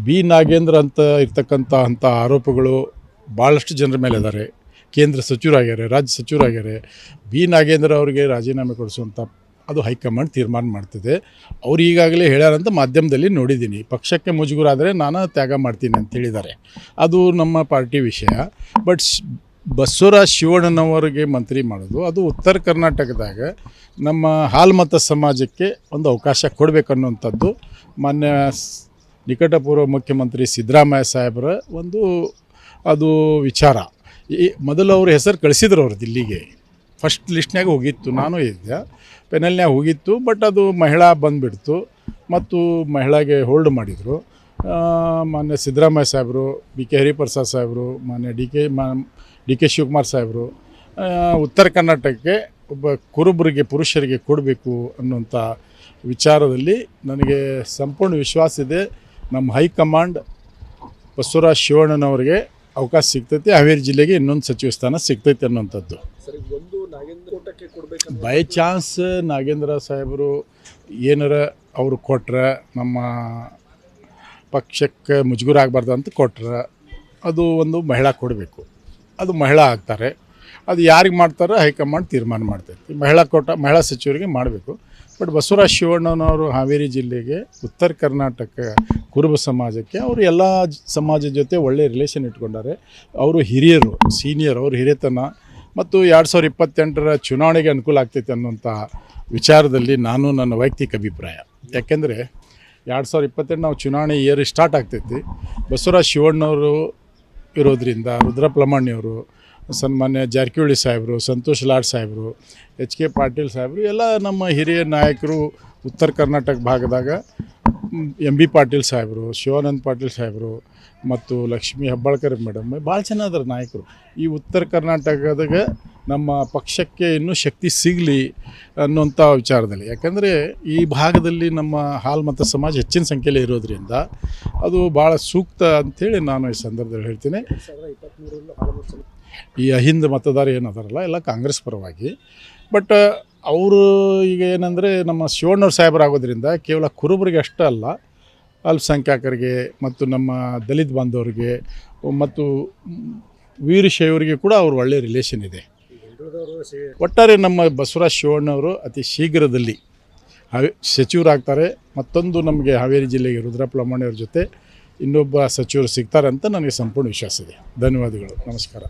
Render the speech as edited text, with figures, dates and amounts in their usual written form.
B Nagendra ಅಂತ ಇರ್ತಕ್ಕಂಥ ಆರೋಪಗಳು ಭಾಳಷ್ಟು ಜನರ ಮೇಲೆ ಇದ್ದಾರೆ. ಕೇಂದ್ರ ಸಚಿವರಾಗ್ಯಾರೆ, ರಾಜ್ಯ ಸಚಿವರಾಗ್ಯಾರೆ. ಬಿ ನಾಗೇಂದ್ರ ಅವರಿಗೆ ರಾಜೀನಾಮೆ ಕೊಡಿಸುವಂಥ ಅದು ಹೈಕಮಾಂಡ್ ತೀರ್ಮಾನ ಮಾಡ್ತಿದೆ. ಅವ್ರು ಈಗಾಗಲೇ ಹೇಳ್ಯಾರಂತ ಮಾಧ್ಯಮದಲ್ಲಿ ನೋಡಿದ್ದೀನಿ. ಪಕ್ಷಕ್ಕೆ ಮುಜುಗರಾದರೆ ನಾನು ತ್ಯಾಗ ಮಾಡ್ತೀನಿ ಅಂತ ಹೇಳಿದ್ದಾರೆ. ಅದು ನಮ್ಮ ಪಾರ್ಟಿ ವಿಷಯ. ಬಟ್ ಬಸವರಾಜ ಶಿವಣ್ಣನವರಿಗೆ ಮಂತ್ರಿ ಮಾಡೋದು ಅದು ಉತ್ತರ ಕರ್ನಾಟಕದಾಗ ನಮ್ಮ ಹಾಲ್ಮತ ಸಮಾಜಕ್ಕೆ ಒಂದು ಅವಕಾಶ ಕೊಡಬೇಕನ್ನುವಂಥದ್ದು ಮಾನ್ಯ ನಿಕಟಪೂರ್ವ ಮುಖ್ಯಮಂತ್ರಿ ಸಿದ್ದರಾಮಯ್ಯ ಸಾಹೇಬರ ಒಂದು ಅದು ವಿಚಾರ. ಈ ಮೊದಲು ಅವ್ರ ಹೆಸರು ಕಳಿಸಿದ್ರು ಅವರು ದಿಲ್ಲಿಗೆ. ಫಸ್ಟ್ ಲಿಸ್ಟ್ನಾಗ ಹೋಗಿತ್ತು, ನಾನು ಇದ್ದೆ, ಪೆನಲ್ನ್ಯಾಗ ಹೋಗಿತ್ತು. ಬಟ್ ಅದು ಮಹಿಳಾ ಬಂದುಬಿಡ್ತು ಮತ್ತು ಮಹಿಳೆಗೆ ಹೋಲ್ಡ್ ಮಾಡಿದರು. ಮಾನ್ಯ ಸಿದ್ದರಾಮಯ್ಯ ಸಾಹೇಬರು, ಬಿ ಕೆ ಹರಿಪ್ರಸಾದ್ ಸಾಹೇಬರು, ಮಾನ್ಯ ಡಿ ಕೆ ಶಿವಕುಮಾರ್ ಸಾಹೇಬರು ಉತ್ತರ ಕರ್ನಾಟಕಕ್ಕೆ ಒಬ್ಬ ಕುರುಬರಿಗೆ, ಪುರುಷರಿಗೆ ಕೊಡಬೇಕು ಅನ್ನುವಂಥ ವಿಚಾರದಲ್ಲಿ ನನಗೆ ಸಂಪೂರ್ಣ ವಿಶ್ವಾಸ ಇದೆ. ನಮ್ಮ ಹೈಕಮಾಂಡ್ ಬಸವರಾಜ ಶಿವಣ್ಣನವರಿಗೆ ಅವಕಾಶ ಸಿಗ್ತೈತಿ, ಹಾವೇರಿ ಜಿಲ್ಲೆಗೆ ಇನ್ನೊಂದು ಸಚಿವ ಸ್ಥಾನ ಸಿಗ್ತೈತಿ ಅನ್ನುವಂಥದ್ದು. ಬೈ ಚಾನ್ಸ್ ನಾಗೇಂದ್ರ ಸಾಹೇಬರು ಏನಾರ ಅವರು ಕೊಟ್ರೆ, ನಮ್ಮ ಪಕ್ಷಕ್ಕೆ ಮುಜುಗರ ಆಗಬಾರ್ದು ಅಂತ ಕೊಟ್ರೆ, ಅದು ಒಂದು ಮಹಿಳಾ ಕೊಡಬೇಕು. ಅದು ಮಹಿಳಾ ಆಗ್ತಾರೆ. ಅದು ಯಾರಿಗೆ ಮಾಡ್ತಾರೆ ಹೈಕಮಾಂಡ್ ತೀರ್ಮಾನ ಮಾಡ್ತೈತಿ. ಮಹಿಳಾ ಸಚಿವರಿಗೆ ಮಾಡಬೇಕು. ಬಟ್ ಬಸವರಾಜ ಶಿವಣ್ಣನವರು ಹಾವೇರಿ ಜಿಲ್ಲೆಗೆ, ಉತ್ತರ ಕರ್ನಾಟಕ ಕುರುಬ ಸಮಾಜಕ್ಕೆ ಅವರು ಎಲ್ಲ ಸಮಾಜದ ಜೊತೆ ಒಳ್ಳೆಯ ರಿಲೇಷನ್ ಇಟ್ಕೊಂಡಾರೆ. ಅವರು ಹಿರಿಯರು, ಸೀನಿಯರ್, ಅವರು ಹಿರಿಯತನ ಮತ್ತು 2028ರ ಚುನಾವಣೆಗೆ ಅನುಕೂಲ ಆಗ್ತೈತೆ ಅನ್ನುವಂಥ ವಿಚಾರದಲ್ಲಿ ನಾನು ನನ್ನ ವೈಯಕ್ತಿಕ ಅಭಿಪ್ರಾಯ. ಯಾಕೆಂದರೆ 2028 ನಾವು ಚುನಾವಣೆ ಇಯರ್ ಸ್ಟಾರ್ಟ್ ಆಗ್ತೈತಿ. ಬಸವರಾಜ ಶಿವಣ್ಣವರು ಇರೋದರಿಂದ, ರುದ್ರಪ್ಪ ಲಮಾಣಿಯವರು, ಸನ್ಮಾನ್ಯ ಜಾರಕಿಹೊಳಿ ಸಾಹೇಬರು, ಸಂತೋಷ್ ಲಾಡ್ ಸಾಹೇಬರು, ಎಚ್ ಕೆ ಪಾಟೀಲ್ ಸಾಹೇಬರು ಎಲ್ಲ ನಮ್ಮ ಹಿರಿಯ ನಾಯಕರು. ಉತ್ತರ ಕರ್ನಾಟಕ ಭಾಗದಾಗ ಎಂ ಬಿ ಪಾಟೀಲ್ ಸಾಹೇಬರು, ಶಿವಾನಂದ ಪಾಟೀಲ್ ಸಾಹೇಬರು ಮತ್ತು ಲಕ್ಷ್ಮೀ ಹೆಬ್ಬಾಳ್ಕರ್ ಮೇಡಮ್ ಭಾಳ ಜನ ಅದರ ನಾಯಕರು. ಈ ಉತ್ತರ ಕರ್ನಾಟಕದಾಗ ನಮ್ಮ ಪಕ್ಷಕ್ಕೆ ಇನ್ನೂ ಶಕ್ತಿ ಸಿಗಲಿ ಅನ್ನುವಂಥ ವಿಚಾರದಲ್ಲಿ. ಯಾಕಂದರೆ ಈ ಭಾಗದಲ್ಲಿ ನಮ್ಮ ಹಾಲ್ಮತ ಸಮಾಜ ಹೆಚ್ಚಿನ ಸಂಖ್ಯೆಯಲ್ಲಿ ಇರೋದರಿಂದ ಅದು ಭಾಳ ಸೂಕ್ತ ಅಂಥೇಳಿ ನಾನು ಈ ಸಂದರ್ಭದಲ್ಲಿ ಹೇಳ್ತೀನಿ. ಈ ಅಹಿಂದ ಮತದಾರ ಏನದಾರಲ್ಲ ಎಲ್ಲ ಕಾಂಗ್ರೆಸ್ ಪರವಾಗಿ. ಬಟ್ ಅವರು ಈಗ ಏನಂದರೆ ನಮ್ಮ ಶಿವಣ್ಣವ್ರ ಸಾಹೇಬರಾಗೋದ್ರಿಂದ ಕೇವಲ ಕುರುಬರಿಗೆ ಅಷ್ಟೇ ಅಲ್ಲ, ಅಲ್ಪಸಂಖ್ಯಾತರಿಗೆ ಮತ್ತು ನಮ್ಮ ದಲಿತ ಬಾಂಧವರಿಗೆ ಮತ್ತು ವೀರಶೈವರಿಗೆ ಕೂಡ ಅವ್ರು ಒಳ್ಳೆಯ ರಿಲೇಷನ್ ಇದೆ. ಒಟ್ಟಾರೆ ನಮ್ಮ ಬಸವರಾಜ ಶಿವಣ್ಣವರು ಅತಿ ಶೀಘ್ರದಲ್ಲಿ ಸಚಿವರಾಗ್ತಾರೆ. ಮತ್ತೊಂದು ನಮಗೆ ಹಾವೇರಿ ಜಿಲ್ಲೆಗೆ ರುದ್ರಪ್ಪ ಲಮಾಣಿಯವ್ರ ಜೊತೆ ಇನ್ನೊಬ್ಬ ಸಚಿವರು ಸಿಗ್ತಾರೆ ಅಂತ ನನಗೆ ಸಂಪೂರ್ಣ ವಿಶ್ವಾಸ ಇದೆ. ಧನ್ಯವಾದಗಳು. ನಮಸ್ಕಾರ.